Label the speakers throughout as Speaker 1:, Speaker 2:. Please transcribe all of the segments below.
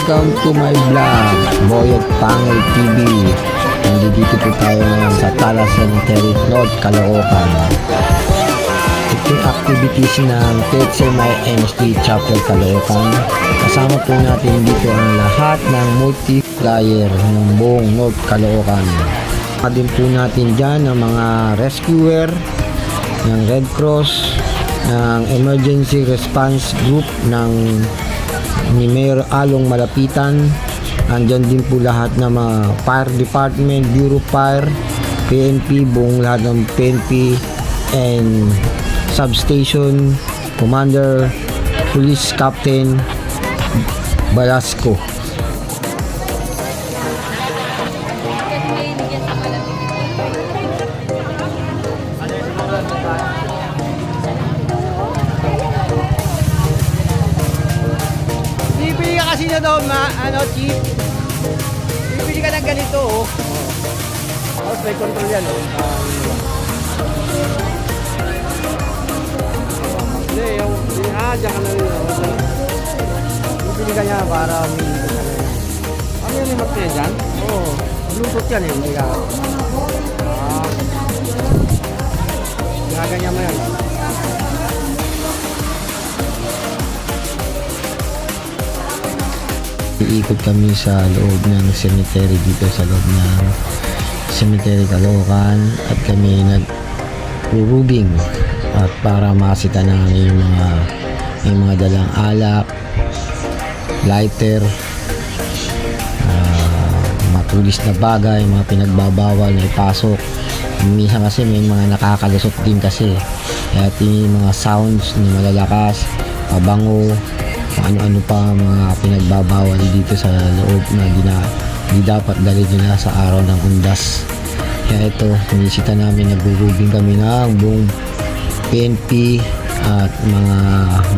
Speaker 1: Welcome to my vlog, Boyet Pangil TV. Nandito po tayo ngayon sa Talas Cemetery, North Caloocan. Ito yung activities ng THMI MSD Chapel Caloocan. Kasama po natin dito ang lahat ng multiplier ng buong North Caloocan. Din po natin dyan ang mga rescuer ng Red Cross, ng Emergency Response Group ni Mayor Along Malapitan. Andyan din po lahat ng mga Fire Department, Bureau Fire, PNP, buong lahat ng PNP and Substation, Commander, Police Captain Balasco.
Speaker 2: Bibili ka kasi na daw, cheap. Bibili ka ng ganito, oh. Tapos may control yan, oh. Hindi, diyan ka na rin, oh. Bibili ka niya para umili ka na rin. Ano yan yung matya dyan? Oo. Bluetooth yan, eh. Hindi ka. Gaganyan mo yan.
Speaker 1: Iikot kami sa loob ng cemetery dito sa loob ng Cemetery Caloocan at kami nag-rubing at para makasita namin yung mga dalang alak, lighter, matulis na bagay, mga pinagbabawal na ipasok. Minsan kasi may mga nakakalusot din kasi, kaya yung mga sounds na malalakas, pabango, ano-ano pa mga pinagbabawal dito sa loob na di dapat dali nila sa araw ng undas. Kaya ito, sinisita namin, nag-rubing kami ng buong PNP at mga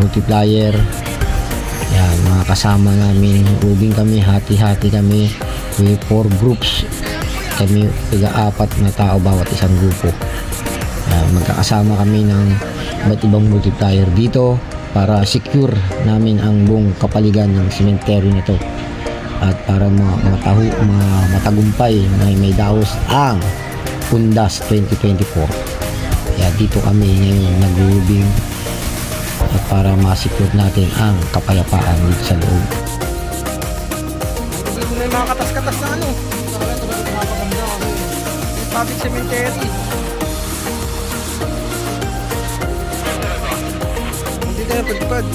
Speaker 1: multiplier. Yan, mga kasama namin, rubing kami, hati-hati kami with 4 groups. Kami, tiga-4 na tao bawat isang grupo. Yan, magkakasama kami ng iba't ibang multiplier dito para secure namin ang buong kapaligan ng cemetery na to at para matagumpay na may daos ang Undas 2024. Kaya dito kami ngayon nag-rubing at para ma-secure natin ang kapayapaan dito sa loob.
Speaker 2: Dito na yung mga katas-katas na ano. Public cemetery. Dito na pagpad.